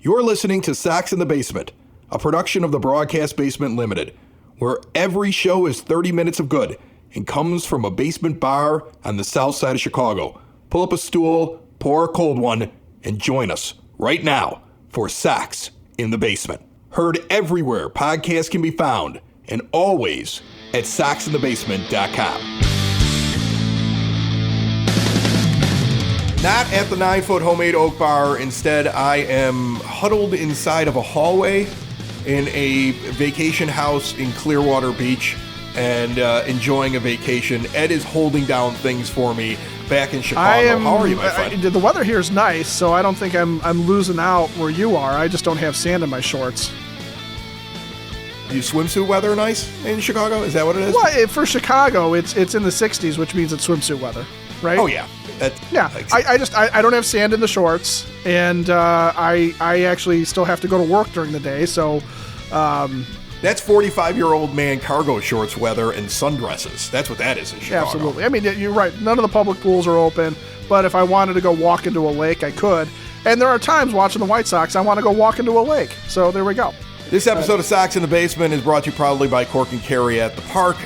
You're listening to Sox in the Basement, a production of the Broadcast Basement Limited, where every show is 30 minutes of good and comes from a basement bar on the south side of Chicago. Pull up a stool, pour a cold one, and join us right now for Sox in the Basement. Heard everywhere podcasts can be found, and always at soxinthebasement.com. Not at the 9-foot homemade oak bar. Instead, I am huddled inside of a hallway in a vacation house in Clearwater Beach and enjoying a vacation. Ed is holding down things for me back in Chicago. How are you, my friend? The weather here is nice, so I don't think I'm losing out where you are. I just don't have sand in my shorts. You swimsuit weather nice in Chicago? Is that what it is? Well, for Chicago, it's in the 60s, which means it's swimsuit weather, right? Oh, yeah. I don't have sand in the shorts, and I actually still have to go to work during the day, so... That's 45-year-old man cargo shorts weather and sundresses. That's what that is in Chicago. Absolutely. I mean, you're right. None of the public pools are open, but if I wanted to go walk into a lake, I could. And there are times watching the White Sox, I want to go walk into a lake. So there we go. This episode of Sox in the Basement is brought to you proudly by Cork and Carry at the Park.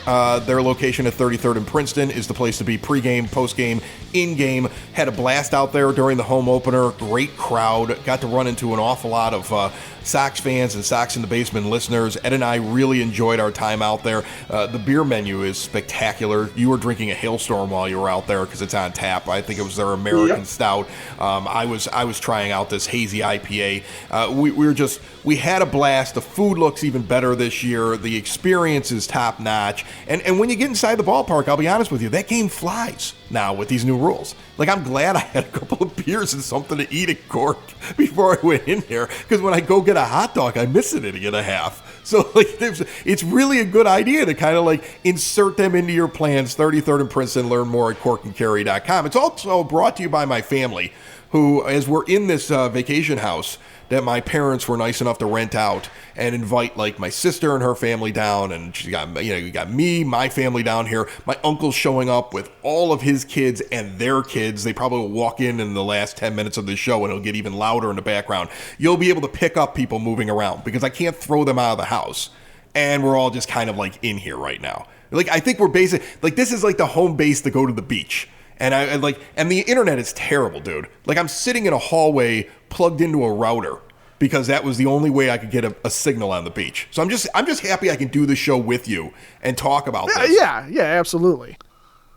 Their location at 33rd and Princeton is the place to be pregame, postgame, in-game. Had a blast out there during the home opener. Great crowd. Got to run into an awful lot of Sox fans and Sox in the Basement listeners. Ed and I really enjoyed our time out there. The beer menu is spectacular. You were drinking a Hailstorm while you were out there because it's on tap. I think it was their American Stout. I was trying out this hazy IPA. We had a blast. The food looks even better this year. The experience is top notch. And when you get inside the ballpark, I'll be honest with you, that game flies now with these new rules. Like, I'm glad I had a couple of beers and something to eat at Cork before I went in here, because when I go get a hot dog, I miss it in a half. So, like, it's really a good idea to kind of, like, insert them into your plans. 33rd and Princeton. Learn more at corkandcarry.com. It's also brought to you by my family, who, as we're in this vacation house that my parents were nice enough to rent out and invite, like, my sister and her family down, and you got me, my family down here. My uncle's showing up with all of his kids and their kids. They probably will walk in the last 10 minutes of the show, and it'll get even louder in the background. You'll be able to pick up people moving around because I can't throw them out of the house, and we're all just kind of like in here right now. Like, I think we're like, this is like the home base to go to the beach. And and the internet is terrible, dude. Like, I'm sitting in a hallway plugged into a router because that was the only way I could get a signal on the beach. So I'm just happy I can do the show with you and talk about this. Yeah, absolutely.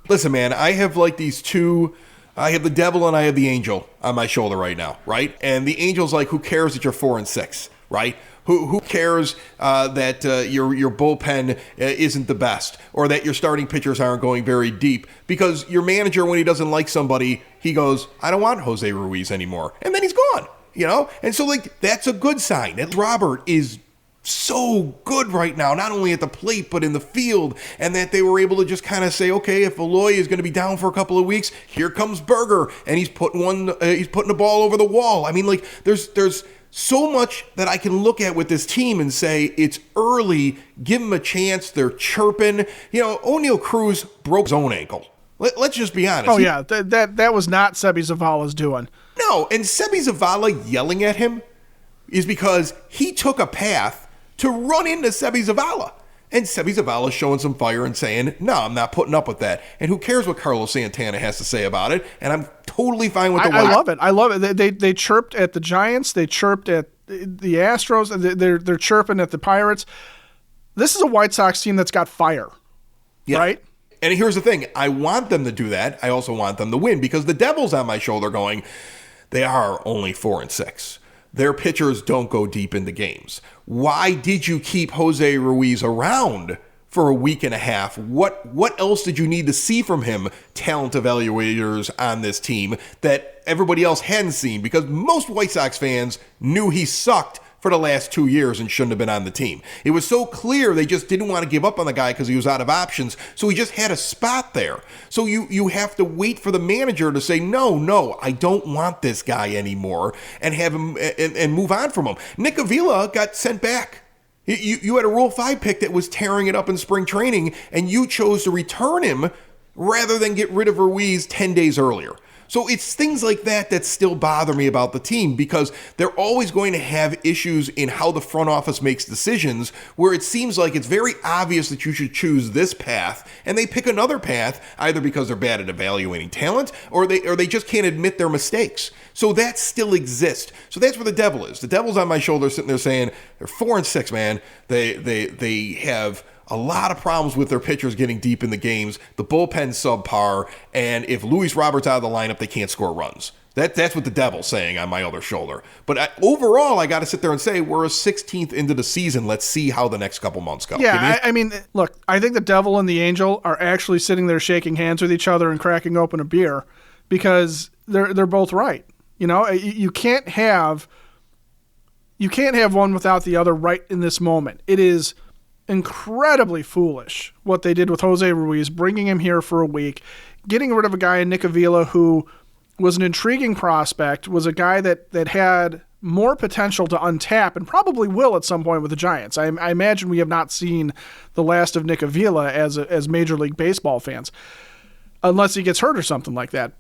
Listen, man, I have like these two. I have the devil and I have the angel on my shoulder right now, right? And the angel's like, who cares that you're 4-6, right? Who cares that your bullpen isn't the best, or that your starting pitchers aren't going very deep? Because your manager, when he doesn't like somebody, he goes, I don't want Jose Ruiz anymore. And then he's gone, And so, like, that's a good sign that Robert is so good right now, not only at the plate, but in the field, and that they were able to just kind of say, okay, if Eloy is going to be down for a couple of weeks, here comes Berger, and he's putting the ball over the wall. I mean, like, there's so much that I can look at with this team and say it's early, give them a chance, they're chirping. O'Neal Cruz broke his own ankle. Let's just be honest. Oh, yeah, that was not Seby Zavala's doing. No, and Seby Zavala yelling at him is because he took a path to run into Seby Zavala. And Seby Zavala's showing some fire and saying, no, I'm not putting up with that. And who cares what Carlos Santana has to say about it? And I'm totally fine with the I love it. I love it. They chirped at the Giants. They chirped at the Astros. They're chirping at the Pirates. This is a White Sox team that's got fire, right? And here's the thing. I want them to do that. I also want them to win because the devil's on my shoulder going, they are only 4-6. Their pitchers don't go deep into games. Why did you keep Jose Ruiz around for a week and a half? What else did you need to see from him, talent evaluators on this team, that everybody else hadn't seen? Because most White Sox fans knew he sucked for the last 2 years and shouldn't have been on the team. It was so clear they just didn't want to give up on the guy because he was out of options, so he just had a spot there. So you have to wait for the manager to say, no, I don't want this guy anymore, and have him and move on from him. Nick Avila got sent back. You had a Rule 5 pick that was tearing it up in spring training, and you chose to return him rather than get rid of Ruiz 10 days earlier. So it's things like that still bother me about the team, because they're always going to have issues in how the front office makes decisions, where it seems like it's very obvious that you should choose this path, and they pick another path either because they're bad at evaluating talent or they just can't admit their mistakes. So that still exists. So that's where the devil is. The devil's on my shoulder sitting there saying they're 4-6, man. They have a lot of problems with their pitchers getting deep in the games. The bullpen's subpar, and if Luis Robert's out of the lineup, they can't score runs. That's what the devil's saying on my other shoulder. But overall, I got to sit there and say we're a 16th into the season. Let's see how the next couple months go. Yeah, I mean, look, I think the devil and the angel are actually sitting there shaking hands with each other and cracking open a beer, because they're both right. You know, you can't have one without the other right in this moment. It is incredibly foolish what they did with Jose Ruiz, bringing him here for a week, getting rid of a guy in Nick Avila who was an intriguing prospect, was a guy that had more potential to untap and probably will at some point with the Giants. I imagine we have not seen the last of Nick Avila as Major League Baseball fans, unless he gets hurt or something like that.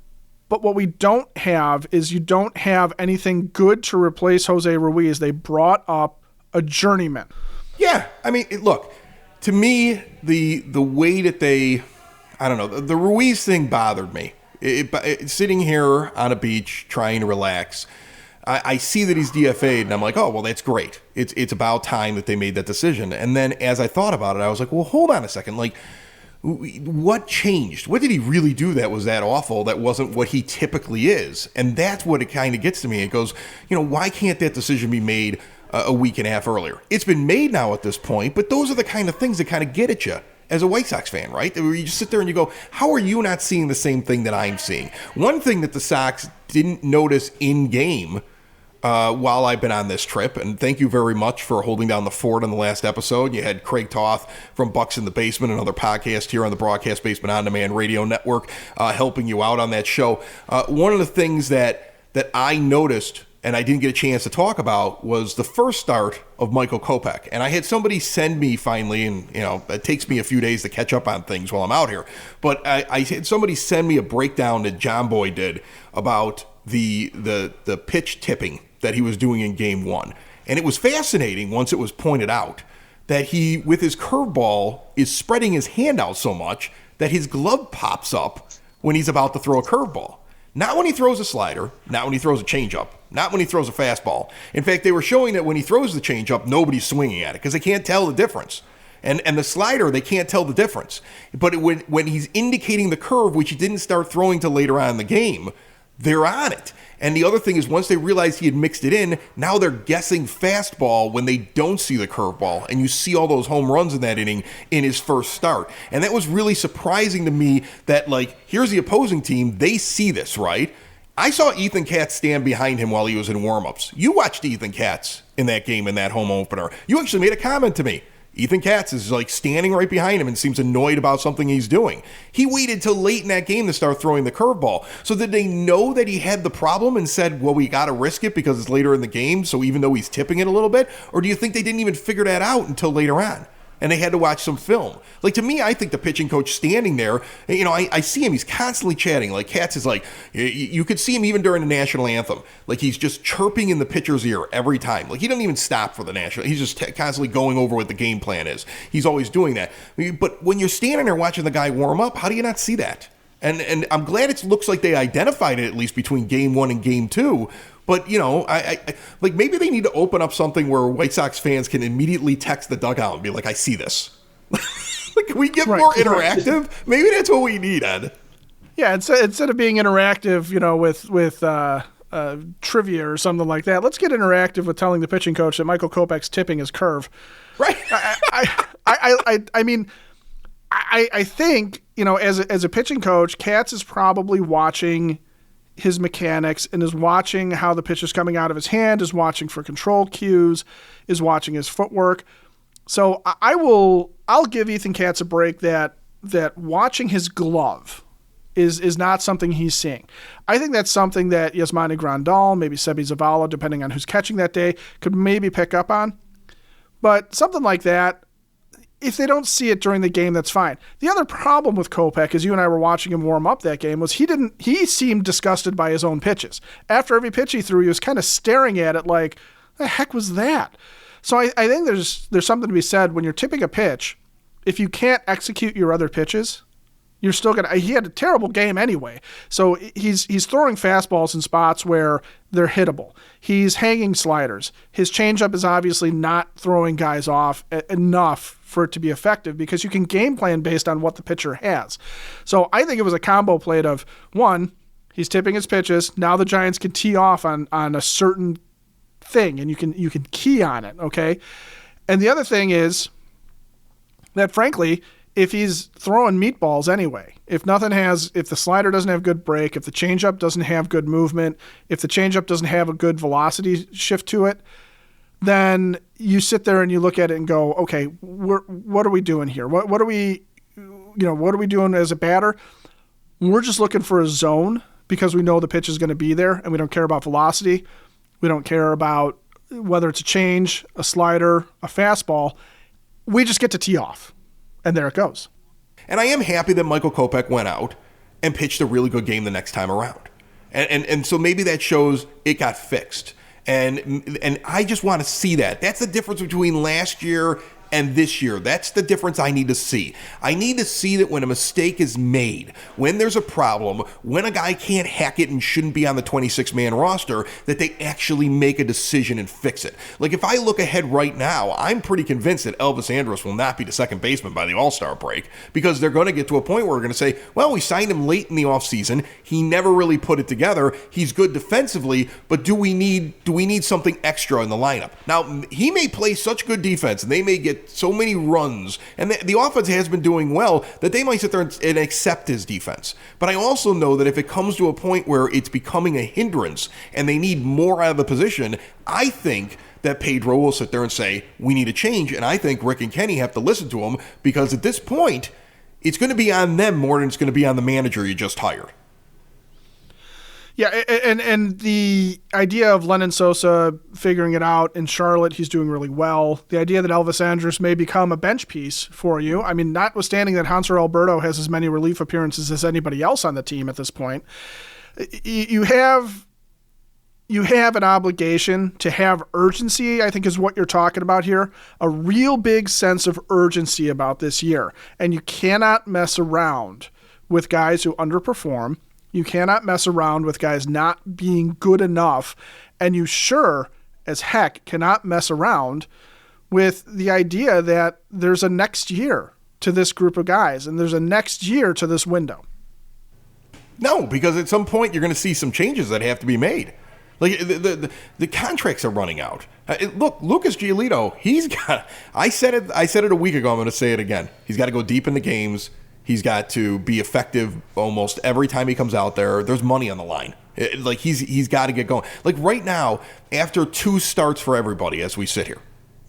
But what we don't have is you don't have anything good to replace Jose Ruiz. They brought up a journeyman. Yeah, I mean, look, to me, the way that I don't know, the Ruiz thing bothered me. Sitting here on a beach trying to relax, I see that he's DFA'd, and I'm like, oh, well, that's great. It's about time that they made that decision. And then as I thought about it, I was like, well, hold on a second. Like, what changed? What did he really do that was that awful? That wasn't what he typically is. And that's what it kind of gets to me. It goes, why can't that decision be made a week and a half earlier? It's been made now at this point, but those are the kind of things that kind of get at you as a White Sox fan, right? Where you just sit there and you go, how are you not seeing the same thing that I'm seeing? One thing that the Sox didn't notice in game while I've been on this trip, and thank you very much for holding down the fort on the last episode. You had Craig Toth from Bucks in the Basement, another podcast here on the Broadcast Basement On Demand Radio Network, helping you out on that show. One of the things that I noticed and I didn't get a chance to talk about was the first start of Michael Kopech. And I had somebody send me finally, and it takes me a few days to catch up on things while I'm out here, but I had somebody send me a breakdown that John Boy did about the pitch tipping that he was doing in game one. And it was fascinating once it was pointed out that he, with his curveball, is spreading his hand out so much that his glove pops up when he's about to throw a curveball. Not when he throws a slider, not when he throws a changeup, not when he throws a fastball. In fact, they were showing that when he throws the changeup, nobody's swinging at it because they can't tell the difference. And the slider, they can't tell the difference. But when he's indicating the curve, which he didn't start throwing till later on in the game, they're on it. And the other thing is, once they realized he had mixed it in, now they're guessing fastball when they don't see the curveball. And you see all those home runs in that inning in his first start. And that was really surprising to me that, here's the opposing team. They see this, right? I saw Ethan Katz stand behind him while he was in warmups. You watched Ethan Katz in that game, in that home opener. You actually made a comment to me. Ethan Katz is standing right behind him and seems annoyed about something he's doing. He waited till late in that game to start throwing the curveball. So did they know that he had the problem and said, well, we got to risk it because it's later in the game, so even though he's tipping it a little bit? Or do you think they didn't even figure that out until later on? And they had to watch some film. To me, I think the pitching coach standing there, I see him, he's constantly chatting. Katz is you could see him even during the national anthem. He's just chirping in the pitcher's ear every time. He doesn't even stop for the national. He's just constantly going over what the game plan is. He's always doing that. But when you're standing there watching the guy warm up, how do you not see that? And I'm glad it looks like they identified it at least between game one and game two. But, I maybe they need to open up something where White Sox fans can immediately text the dugout and be like, I see this. Can we get more interactive? Right. Maybe that's what we need, Ed. Yeah, instead of being interactive, with trivia or something like that, let's get interactive with telling the pitching coach that Michael Kopech's tipping his curve. Right. I mean, I think, as a pitching coach, Katz is probably watching his mechanics and is watching how the pitch is coming out of his hand, is watching for control cues, is watching his footwork. So I'll give Ethan Katz a break that watching his glove is not something he's seeing. I think that's something that Yasmani Grandal, maybe Sebi Zavala, depending on who's catching that day, could maybe pick up on. But something like that, if they don't see it during the game, that's fine. The other problem with Kopech, as you and I were watching him warm up that game, was he seemed disgusted by his own pitches. After every pitch he threw, he was kind of staring at it like, the heck was that? So I think there's something to be said when you're tipping a pitch. If you can't execute your other pitches, you're still he had a terrible game anyway. So he's throwing fastballs in spots where they're hittable. He's hanging sliders. His changeup is obviously not throwing guys off enough for it to be effective because you can game plan based on what the pitcher has. So I think it was a combo plate of, one, he's tipping his pitches. Now the Giants can tee off on a certain thing, and you can key on it, okay? And the other thing is that, frankly, if he's throwing meatballs anyway, if the slider doesn't have good break, if the changeup doesn't have good movement, if the changeup doesn't have a good velocity shift to it, then you sit there and you look at it and go, okay, what are we doing here? What are we doing as a batter? We're just looking for a zone because we know the pitch is going to be there, and we don't care about velocity. We don't care about whether it's a change, a slider, a fastball. We just get to tee off. And there it goes. And I am happy that Michael Kopech went out and pitched a really good game the next time around. And so maybe that shows it got fixed. And I just want to see that. That's the difference between last year and this year. That's the difference I need to see. I need to see that when a mistake is made, when there's a problem, when a guy can't hack it and shouldn't be on the 26-man roster, that they actually make a decision and fix it. Like, if I look ahead right now, I'm pretty convinced that Elvis Andrus will not be the second baseman by the All-Star break, because they're going to get to a point where we're going to say, well, we signed him late in the offseason. He never really put it together. He's good defensively, but do we need something extra in the lineup? Now, he may play such good defense, and they may get so many runs, and the offense has been doing well, that they might sit there and accept his defense. But I also know that if it comes to a point where it's becoming a hindrance and they need more out of the position, I think that Pedro will sit there and say, we need a change. And I think Rick and Kenny have to listen to him, because at this point, it's going to be on them more than it's going to be on the manager you just hired. Yeah, and the idea of Lennon Sosa figuring it out in Charlotte, he's doing really well. The idea that Elvis Andrus may become a bench piece for you, I mean, notwithstanding that Hanser Alberto has as many relief appearances as anybody else on the team at this point, you have an obligation to have urgency, I think is what you're talking about here, a real big sense of urgency about this year. And you cannot mess around with guys who underperform. You cannot mess around with guys not being good enough, and you sure as heck cannot mess around with the idea that there's a next year to this group of guys, and there's a next year to this window. No, because at some point you're going to see some changes that have to be made. Like, the contracts are running out. Look, Lucas Giolito, he's got. I said it a week ago. I'm going to say it again. He's got to go deep in the games. He's got to be effective almost every time he comes out there. There's money on the line. He's got to get going. Like, right now, after 2 starts for everybody as we sit here.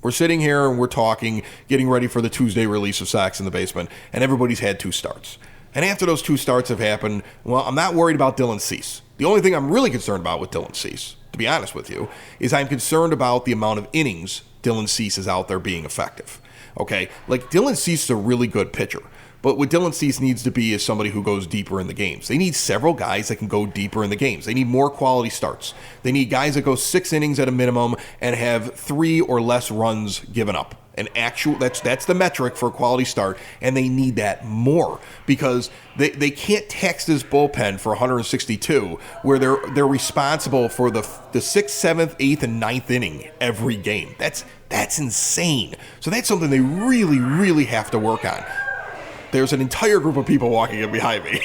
We're sitting here and we're talking, getting ready for the Tuesday release of Sox in the Basement, and everybody's had 2 starts. And after those 2 starts have happened, well, I'm not worried about Dylan Cease. The only thing I'm really concerned about with Dylan Cease, to be honest with you, is I'm concerned about the amount of innings Dylan Cease is out there being effective. Okay? Like, Dylan Cease is a really good pitcher. But what Dylan Cease needs to be is somebody who goes deeper in the games. They need several guys that can go deeper in the games. They need more quality starts. They need guys that go 6 innings at a minimum and have 3 or less runs given up. That's the metric for a quality start, and they need that more, because they can't tax this bullpen for 162 where they're responsible for the 6th, 7th, 8th, and 9th inning every game. That's insane. So that's something they really, really have to work on. There's an entire group of people walking in behind me.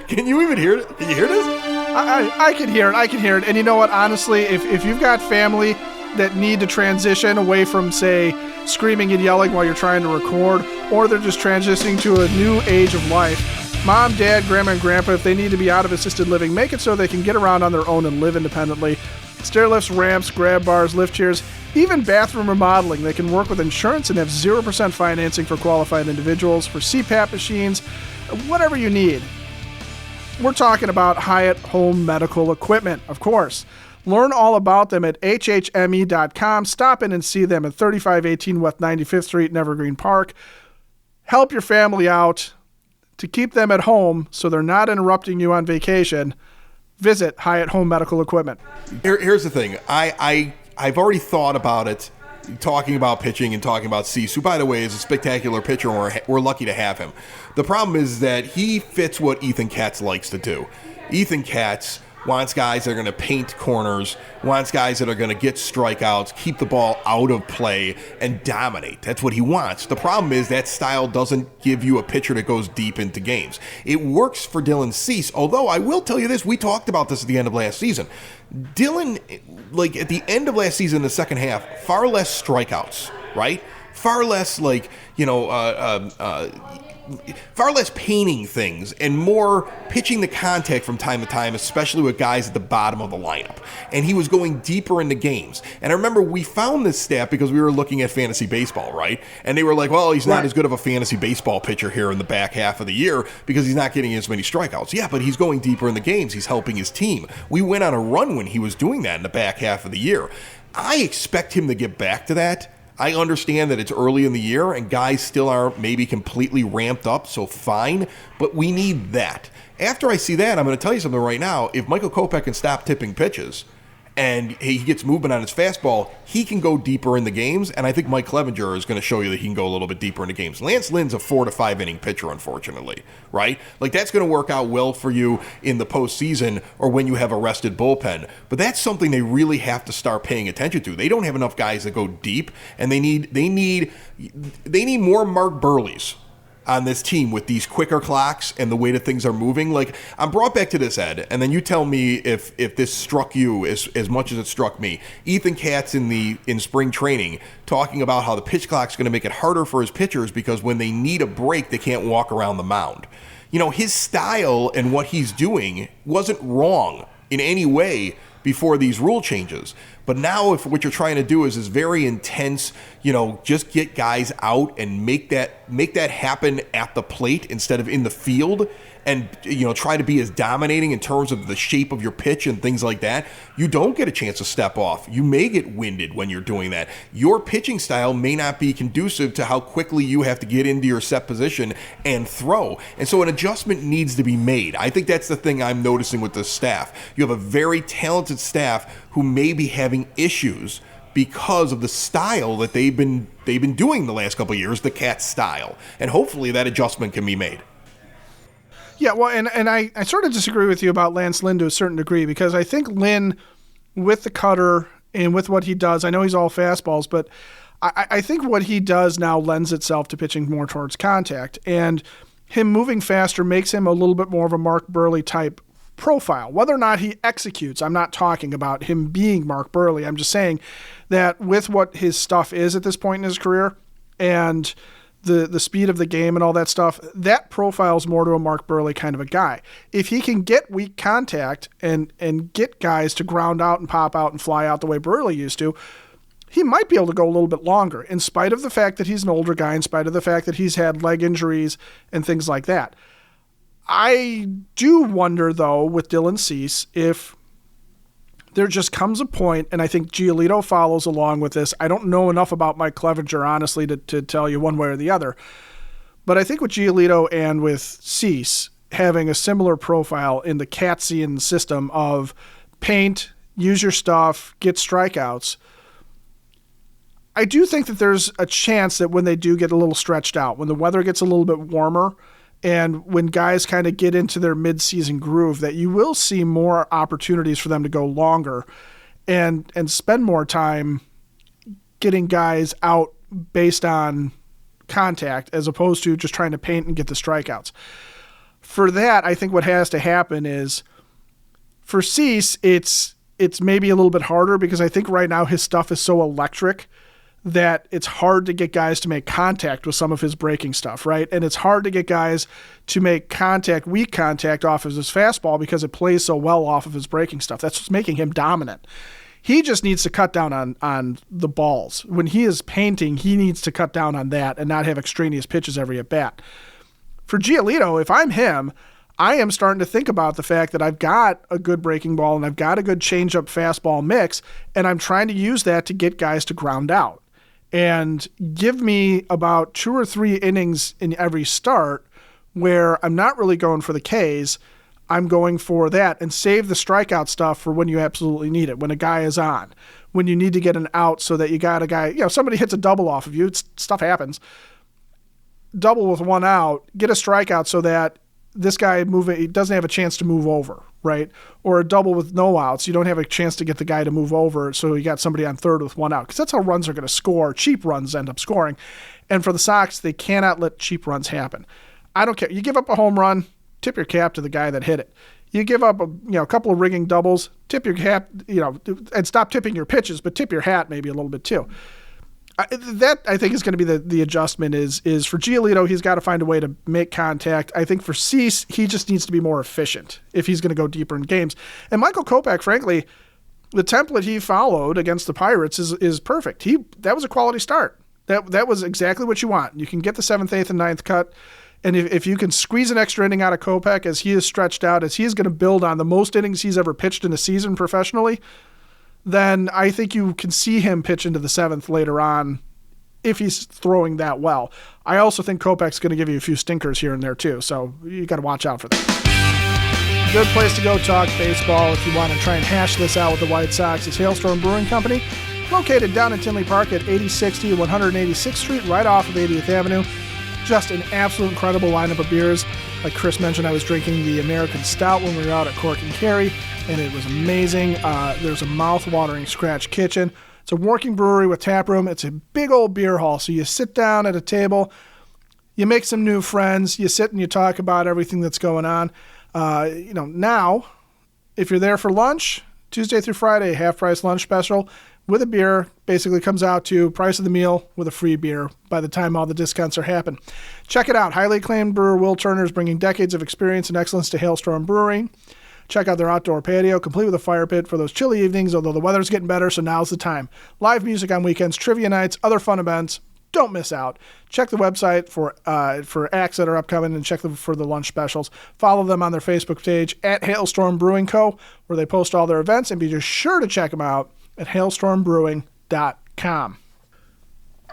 Can you even hear it? Can you hear this? I can hear it. I can hear it. And you know what? Honestly, if you've got family that need to transition away from, say, screaming and yelling while you're trying to record, or they're just transitioning to a new age of life, mom, dad, grandma, and grandpa, if they need to be out of assisted living, make it so they can get around on their own and live independently. Stair lifts, ramps, grab bars, lift chairs, even bathroom remodeling. They can work with insurance and have 0% financing for qualified individuals, for CPAP machines, whatever you need. We're talking about Hyatt Home Medical Equipment, of course. Learn all about them at hhme.com. Stop in and see them at 3518 West 95th Street in Evergreen Park. Help your family out to keep them at home so they're not interrupting you on vacation. Visit Hyatt Home Medical Equipment. Here's the thing. I've already thought about it, talking about pitching and talking about Cease, who, by the way, is a spectacular pitcher, and we're lucky to have him. The problem is that he fits what Ethan Katz likes to do. Ethan Katz wants guys that are going to paint corners, wants guys that are going to get strikeouts, keep the ball out of play, and dominate. That's what he wants. The problem is that style doesn't give you a pitcher that goes deep into games. It works for Dylan Cease, although I will tell you this, we talked about this at the end of last season. Dylan, like at the end of last season, in the second half, far less strikeouts, right? Far less far less painting things and more pitching the contact from time to time, especially with guys at the bottom of the lineup. And he was going deeper into games. And I remember we found this stat because we were looking at fantasy baseball, right? And they were like, well, he's not as good of a fantasy baseball pitcher here in the back half of the year because he's not getting as many strikeouts. Yeah, but he's going deeper in the games. He's helping his team. We went on a run when he was doing that in the back half of the year. I expect him to get back to that. I understand that it's early in the year and guys still aren't maybe completely ramped up, so fine, but we need that. After I see that, I'm going to tell you something right now. If Michael Kopech can stop tipping pitches and he gets movement on his fastball, he can go deeper in the games, and I think Mike Clevenger is going to show you that he can go a little bit deeper into games. Lance Lynn's a 4 to 5 inning pitcher, unfortunately, right? Like, that's going to work out well for you in the postseason or when you have a rested bullpen, but that's something they really have to start paying attention to. They don't have enough guys that go deep, and they need more Mark Burleys on this team with these quicker clocks and the way that things are moving. Like, I'm brought back to this, Ed, and then you tell me if this struck you as much as it struck me. Ethan Katz in spring training talking about how the pitch clock's going to make it harder for his pitchers because when they need a break, they can't walk around the mound. You know, his style and what he's doing wasn't wrong in any way before these rule changes. But now if what you're trying to do is very intense, just get guys out and make that happen at the plate instead of in the field and, try to be as dominating in terms of the shape of your pitch and things like that, you don't get a chance to step off. You may get winded when you're doing that. Your pitching style may not be conducive to how quickly you have to get into your set position and throw. And so an adjustment needs to be made. I think that's the thing I'm noticing with the staff. You have a very talented staff who may be having issues because of the style that they've been doing the last couple of years, the Cat style. And hopefully that adjustment can be made. Yeah, well, and I sort of disagree with you about Lance Lynn to a certain degree because I think Lynn, with the cutter and with what he does, I know he's all fastballs, but I think what he does now lends itself to pitching more towards contact. And him moving faster makes him a little bit more of a Mark Burley type profile. Whether or not he executes, I'm not talking about him being Mark Burley. I'm just saying that with what his stuff is at this point in his career and the speed of the game and all that stuff, that profiles more to a Mark Burley kind of a guy. If he can get weak contact and get guys to ground out and pop out and fly out the way Burley used to, he might be able to go a little bit longer, in spite of the fact that he's an older guy, in spite of the fact that he's had leg injuries and things like that. I do wonder, though, with Dylan Cease, if there just comes a point, and I think Giolito follows along with this. I don't know enough about Mike Clevenger, honestly, to tell you one way or the other. But I think with Giolito and with Cease having a similar profile in the Katzian system of paint, use your stuff, get strikeouts, I do think that there's a chance that when they do get a little stretched out, when the weather gets a little bit warmer, and when guys kind of get into their mid-season groove, that you will see more opportunities for them to go longer and spend more time getting guys out based on contact as opposed to just trying to paint and get the strikeouts. For that, I think what has to happen is for Cease, it's maybe a little bit harder because I think right now his stuff is so electric that it's hard to get guys to make contact with some of his breaking stuff, right? And it's hard to get guys to make weak contact off of his fastball because it plays so well off of his breaking stuff. That's what's making him dominant. He just needs to cut down on the balls. When he is painting, he needs to cut down on that and not have extraneous pitches every at bat. For Giolito, if I'm him, I am starting to think about the fact that I've got a good breaking ball and I've got a good changeup fastball mix, and I'm trying to use that to get guys to ground out. And give me about 2 or 3 innings in every start where I'm not really going for the Ks. I'm going for that, and save the strikeout stuff for when you absolutely need it, when a guy is on, when you need to get an out so that you got a guy, somebody hits a double off of you, stuff happens. Double with 1 out, get a strikeout so that this guy he doesn't have a chance to move over, right? Or a double with no outs. You don't have a chance to get the guy to move over, so you got somebody on third with 1 out, because that's how runs are going to score. Cheap runs end up scoring. And for the Sox, they cannot let cheap runs happen. I don't care. You give up a home run, tip your cap to the guy that hit it. You give up a couple of rigging doubles, tip your cap, and stop tipping your pitches, but tip your hat maybe a little bit too. That, I think, is going to be the adjustment is for Giolito. He's got to find a way to make contact. I think for Cease, he just needs to be more efficient if he's going to go deeper in games. And Michael Kopech, frankly, the template he followed against the Pirates is perfect. That was a quality start. That was exactly what you want. You can get the 7th, 8th, and 9th cut. And if you can squeeze an extra inning out of Kopech as he is stretched out, as he is going to build on the most innings he's ever pitched in a season professionally, then I think you can see him pitch into the 7th later on if he's throwing that well. I also think Kopech's going to give you a few stinkers here and there too, so you got to watch out for that. Good place to go talk baseball if you want to try and hash this out with the White Sox is Hailstorm Brewing Company, located down in Tinley Park at 8060 186th Street, right off of 80th Avenue. Just an absolute incredible lineup of beers. Like Chris mentioned, I was drinking the American Stout when we were out at Cork and Carry, and it was amazing. There's a mouth-watering scratch kitchen. It's a working brewery with tap room. It's a big old beer hall. So you sit down at a table, you make some new friends, you sit and you talk about everything that's going on. Now, if you're there for lunch, Tuesday through Friday, half-price lunch special with a beer basically comes out to price of the meal with a free beer by the time all the discounts are happening. Check it out. Highly acclaimed brewer Will Turner is bringing decades of experience and excellence to Hailstorm Brewing. Check out their outdoor patio, complete with a fire pit for those chilly evenings, although the weather's getting better, so now's the time. Live music on weekends, trivia nights, other fun events. Don't miss out. Check the website for acts that are upcoming and check them for the lunch specials. Follow them on their Facebook page at Hailstorm Brewing Co., where they post all their events, and be just sure to check them out at hailstormbrewing.com.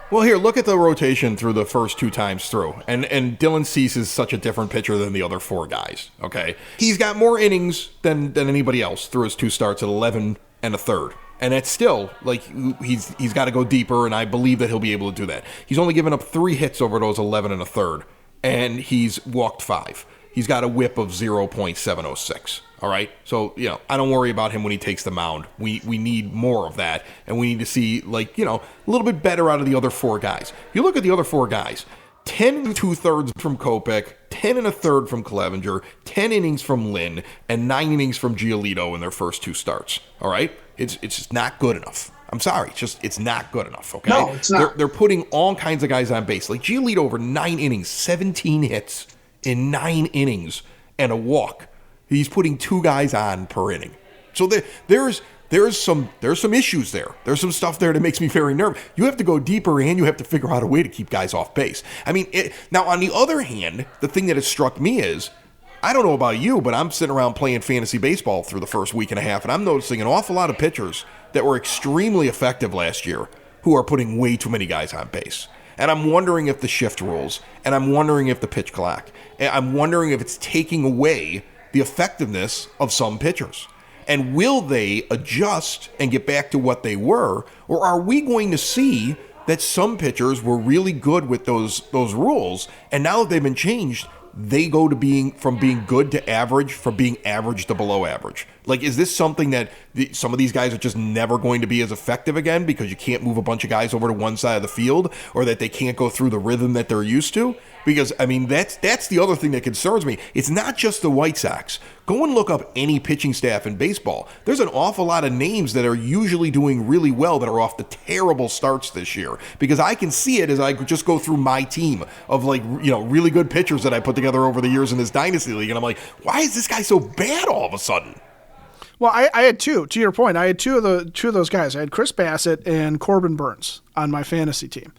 Well, here, look at the rotation through the first 2 times through. And Dylan Cease is such a different pitcher than the other 4 guys, okay? He's got more innings than anybody else through his 2 starts at 11 and a third. And it's still, like, he's got to go deeper, and I believe that he'll be able to do that. He's only given up 3 hits over those 11 and a third, and he's walked 5. He's got a whip of 0.706. All right, so I don't worry about him when he takes the mound. We need more of that, and we need to see a little bit better out of the other 4 guys. You look at the other 4 guys: 10 2/3 from Kopech, 10 and a third from Clevenger, 10 innings from Lynn, and 9 innings from Giolito in their first 2 starts. All right, it's just not good enough. I'm sorry, it's not good enough. Okay, no, it's not. They're putting all kinds of guys on base, like Giolito over 9 innings, 17 hits in 9 innings, and a walk. He's putting 2 guys on per inning. So there's some issues there. There's some stuff there that makes me very nervous. You have to go deeper, and you have to figure out a way to keep guys off base. I mean, now on the other hand, the thing that has struck me is, I don't know about you, but I'm sitting around playing fantasy baseball through the first week and a half, and I'm noticing an awful lot of pitchers that were extremely effective last year who are putting way too many guys on base. And I'm wondering if the shift rules, and I'm wondering if the pitch clock, and I'm wondering if it's taking away the effectiveness of some pitchers. And will they adjust and get back to what they were, or are we going to see that some pitchers were really good with those rules, and now that they've been changed, they go to from being good to average, from being average to below average? Like, is this something that some of these guys are just never going to be as effective again because you can't move a bunch of guys over to one side of the field, or that they can't go through the rhythm that they're used to? Because, I mean, that's the other thing that concerns me. It's not just the White Sox. Go and look up any pitching staff in baseball. There's an awful lot of names that are usually doing really well that are off the terrible starts this year. Because I can see it as I just go through my team of, really good pitchers that I put together over the years in this Dynasty League. And I'm like, why is this guy so bad all of a sudden? Well, I had 2. To your point, I had two of those guys. I had Chris Bassett and Corbin Burns on my fantasy team.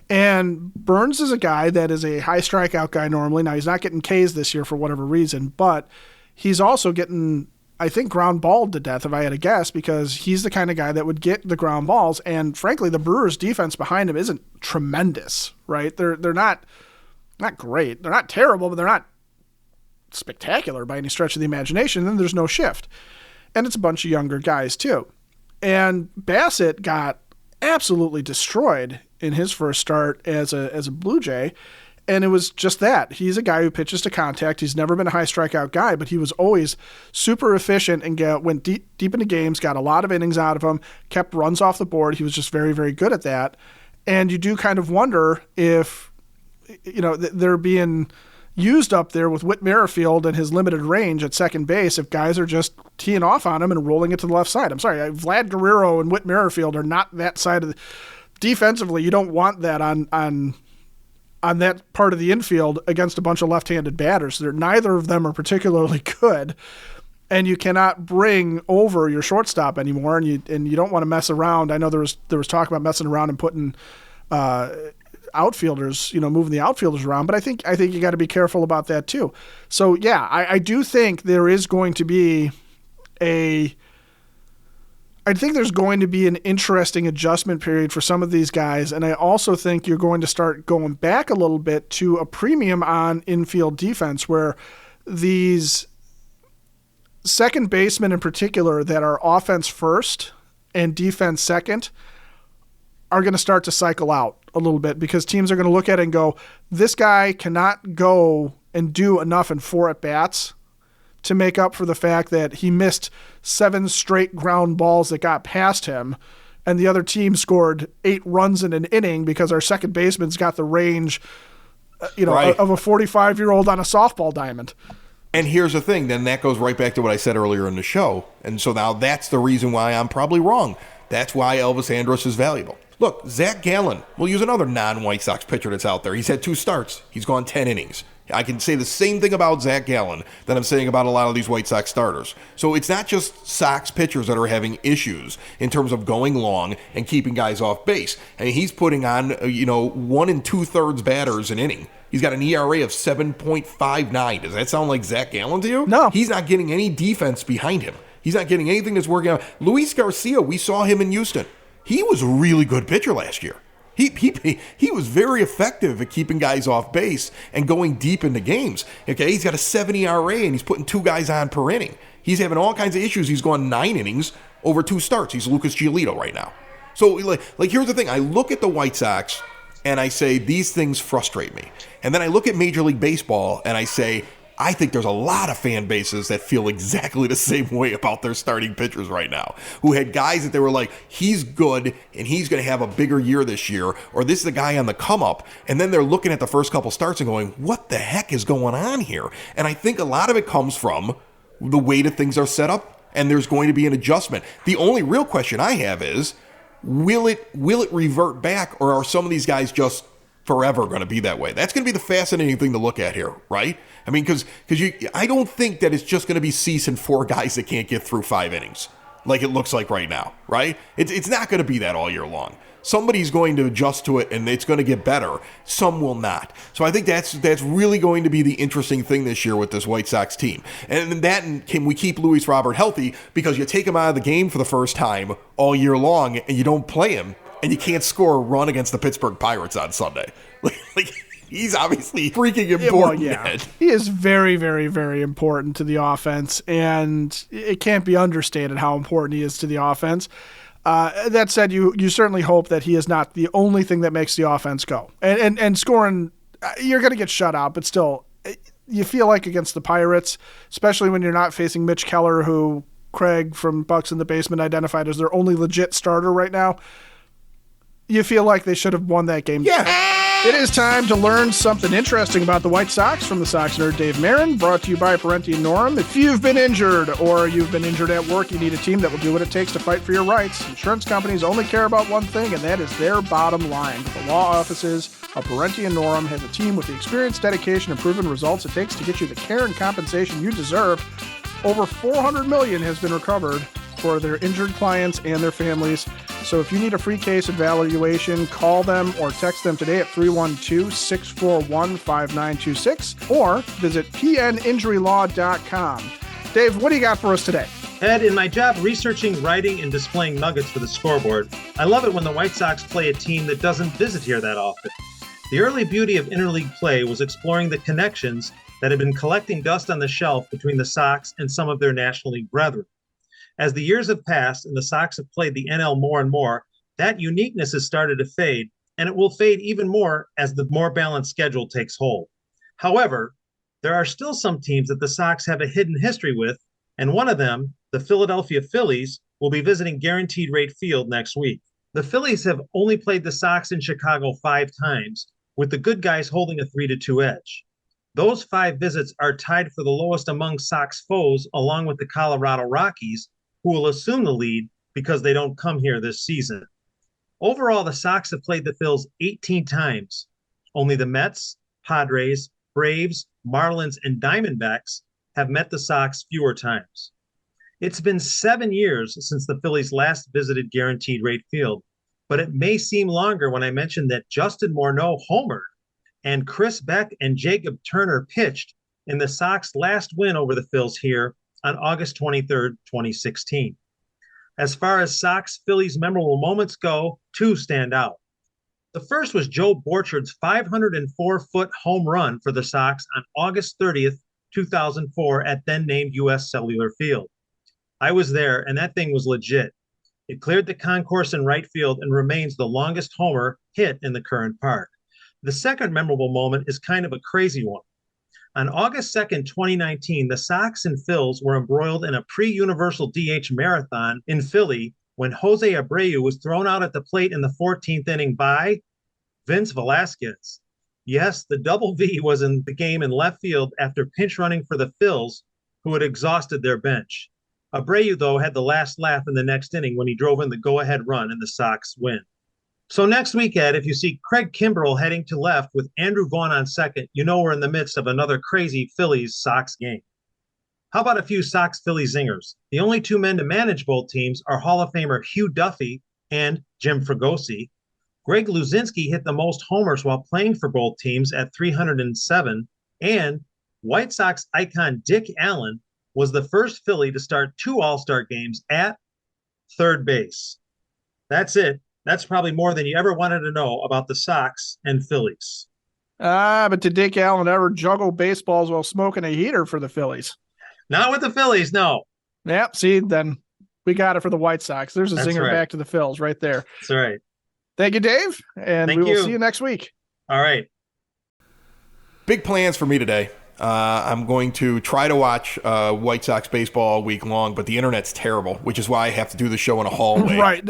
And Burns is a guy that is a high strikeout guy normally. Now, he's not getting Ks this year for whatever reason, but he's also getting, I think, ground balled to death, if I had to guess, because he's the kind of guy that would get the ground balls. And frankly, the Brewers' defense behind him isn't tremendous, right? They're not great. They're not terrible, but they're not spectacular by any stretch of the imagination. Then there's no shift. And it's a bunch of younger guys, too. And Bassett got absolutely destroyed in his first start as a Blue Jay, and it was just that. He's a guy who pitches to contact. He's never been a high strikeout guy, but he was always super efficient and went deep into games, got a lot of innings out of him, kept runs off the board. He was just very, very good at that. And you do kind of wonder if, they're being used up there with Whit Merrifield and his limited range at second base, if guys are just teeing off on him and rolling it to the left side. I'm sorry, Vlad Guerrero and Whit Merrifield are not that side of the defensively. You don't want that on that part of the infield against a bunch of left-handed batters. Neither of them are particularly good, and you cannot bring over your shortstop anymore, and you don't want to mess around. I know there was talk about messing around and putting outfielders, moving the outfielders around, but I think you got to be careful about that too. So yeah, I do think there is going to be an interesting adjustment period for some of these guys, and I also think you're going to start going back a little bit to a premium on infield defense, where these second basemen in particular that are offense first and defense second are going to start to cycle out a little bit, because teams are going to look at it and go, this guy cannot go and do enough in 4 at-bats to make up for the fact that he missed 7 straight ground balls that got past him, and the other team scored 8 runs in an inning because our second baseman's got the range, right, of a 45-year-old on a softball diamond. And here's the thing, then that goes right back to what I said earlier in the show. And so now that's the reason why I'm probably wrong. That's why Elvis Andrus is valuable. Look, Zach Gallen, we'll use another non-White Sox pitcher that's out there. He's had 2 starts. He's gone 10 innings. I can say the same thing about Zach Gallen that I'm saying about a lot of these White Sox starters. So it's not just Sox pitchers that are having issues in terms of going long and keeping guys off base. I mean, he's putting on, 1 2/3 batters an inning. He's got an ERA of 7.59. Does that sound like Zach Gallen to you? No. He's not getting any defense behind him. He's not getting anything that's working out. Luis Garcia, we saw him in Houston. He was a really good pitcher last year. He was very effective at keeping guys off base and going deep into games. Okay, he's got a 7 ERA and he's putting 2 guys on per inning. He's having all kinds of issues. He's gone 9 innings over 2 starts. He's Lucas Giolito right now. So, like here's the thing. I look at the White Sox and I say, these things frustrate me. And then I look at Major League Baseball and I say, I think there's a lot of fan bases that feel exactly the same way about their starting pitchers right now, who had guys that they were like, he's good and he's going to have a bigger year this year, or this is the guy on the come up. And then they're looking at the first couple starts and going, what the heck is going on here? And I think a lot of it comes from the way that things are set up, and there's going to be an adjustment. The only real question I have is, will it revert back, or are some of these guys just forever going to be that way? That's going to be the fascinating thing to look at here, right? I mean, because I don't think that it's just going to be Cease and 4 guys that can't get through 5 innings like it looks like right now, right? It's not going to be that all year long. Somebody's going to adjust to it and it's going to get better. Some will not. So I think that's really going to be the interesting thing this year with this White Sox team. And can we keep Luis Robert healthy? Because you take him out of the game for the first time all year long and you don't play him, and you can't score a run against the Pittsburgh Pirates on Sunday. Like he's obviously freaking important. Yeah. He is very, very, very important to the offense, and it can't be understated how important he is to the offense. That said, you certainly hope that he is not the only thing that makes the offense go. And scoring, you're going to get shut out, but still, you feel like against the Pirates, especially when you're not facing Mitch Keller, who Craig from Bucks in the Basement identified as their only legit starter right now, you feel like they should have won that game. Yeah. It is time to learn something interesting about the White Sox from the Sox Nerd Dave Marran, brought to you by Parenti and Norum. If you've been injured or you've been injured at work, you need a team that will do what it takes to fight for your rights. Insurance companies only care about one thing, and that is their bottom line. But the law offices of Parenti and Norum has a team with the experience, dedication, and proven results it takes to get you the care and compensation you deserve. Over $400 million has been recovered for their injured clients and their families. So if you need a free case evaluation, call them or text them today at 312-641-5926 or visit pninjurylaw.com. Dave, what do you got for us today? Ed, in my job researching, writing, and displaying nuggets for the scoreboard, I love it when the White Sox play a team that doesn't visit here that often. The early beauty of interleague play was exploring the connections that had been collecting dust on the shelf between the Sox and some of their National League brethren. As the years have passed and the Sox have played the NL more and more, that uniqueness has started to fade, and it will fade even more as the more balanced schedule takes hold. However, there are still some teams that the Sox have a hidden history with, and one of them, the Philadelphia Phillies, will be visiting Guaranteed Rate Field next week. The Phillies have only played the Sox in Chicago 5 times, with the good guys holding a 3-2 edge. Those 5 visits are tied for the lowest among Sox foes, along with the Colorado Rockies, who will assume the lead because they don't come here this season. Overall, the Sox have played the Phils 18 times. Only the Mets, Padres, Braves, Marlins, and Diamondbacks have met the Sox fewer times. It's been 7 years since the Phillies last visited Guaranteed Rate Field, but it may seem longer when I mention that Justin Morneau homered and Chris Beck and Jacob Turner pitched in the Sox last win over the Phils here on August 23rd, 2016. As far as Sox-Phillies memorable moments go, 2 stand out. The first was Joe Borchard's 504-foot home run for the Sox on August 30th, 2004 at then-named U.S. Cellular Field. I was there, and that thing was legit. It cleared the concourse in right field and remains the longest homer hit in the current park. The second memorable moment is kind of a crazy one. On August 2nd, 2019, the Sox and Phils were embroiled in a pre-Universal DH marathon in Philly when Jose Abreu was thrown out at the plate in the 14th inning by Vince Velasquez. Yes, the double V was in the game in left field after pinch running for the Phils, who had exhausted their bench. Abreu, though, had the last laugh in the next inning when he drove in the go-ahead run and the Sox win. So next week, Ed, if you see Craig Kimbrell heading to left with Andrew Vaughn on second, you know we're in the midst of another crazy Phillies-Sox game. How about a few Sox-Philly zingers? The only 2 men to manage both teams are Hall of Famer Hugh Duffy and Jim Fregosi. Greg Luzinski hit the most homers while playing for both teams at 307, and White Sox icon Dick Allen was the first Philly to start 2 All-Star games at third base. That's it. That's probably more than you ever wanted to know about the Sox and Phillies. But did Dick Allen ever juggle baseballs while smoking a heater for the Phillies? Not with the Phillies, no. Yep, see, then we got it for the White Sox. There's a zinger back to the Phils right there. That's right. Thank you, Dave, and we will see you next week. All right. Big plans for me today. I'm going to try to watch White Sox baseball all week long, but the internet's terrible, which is why I have to do the show in a hallway. Right.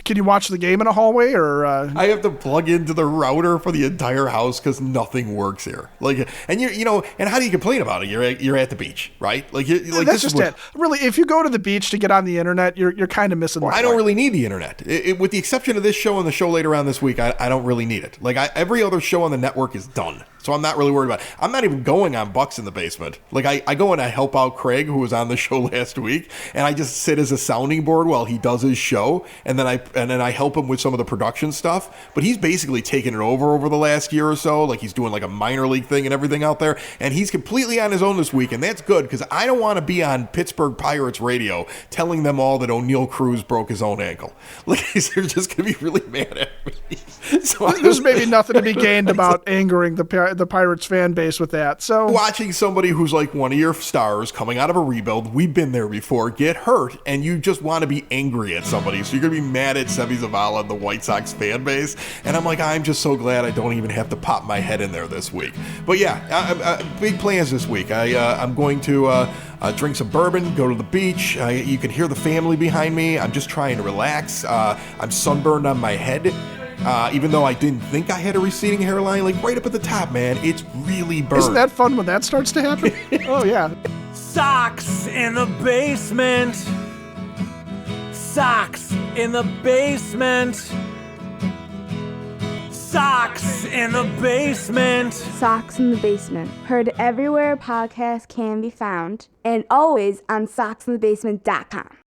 Can you watch the game in a hallway, or? I have to plug into the router for the entire house because nothing works here. And and how do you complain about it? You're at the beach, right? That's just it. Really, if you go to the beach to get on the internet, you're kind of missing. I don't really need the internet. With the exception of this show and the show later on this week, I don't really need it. Every other show on the network is done. So I'm not really worried about it. I'm not even going on Bucks in the Basement. I go and I help out Craig, who was on the show last week, and I just sit as a sounding board while he does his show, and then I help him with some of the production stuff. But he's basically taken it over the last year or so. He's doing a minor league thing and everything out there, and he's completely on his own this week, and that's good because I don't want to be on Pittsburgh Pirates radio telling them all that O'Neal Cruz broke his own ankle. They're just going to be really mad at me. So there's maybe nothing to be gained about angering the Pirates fan base with that. So watching somebody who's one of your stars coming out of a rebuild, we've been there before, get hurt, and you just want to be angry at somebody. So you're going to be mad at Seby Zavala and the White Sox fan base. And I'm just so glad I don't even have to pop my head in there this week. But yeah, big plans this week. I'm going to drink some bourbon, go to the beach. You can hear the family behind me. I'm just trying to relax. I'm sunburned on my head. Even though I didn't think I had a receding hairline, right up at the top, man, it's really burned. Isn't that fun when that starts to happen? Oh, yeah. Sox in the basement. Sox in the basement. Sox in the basement. Sox in the Basement. Heard everywhere podcasts can be found, and always on soxinthebasement.com.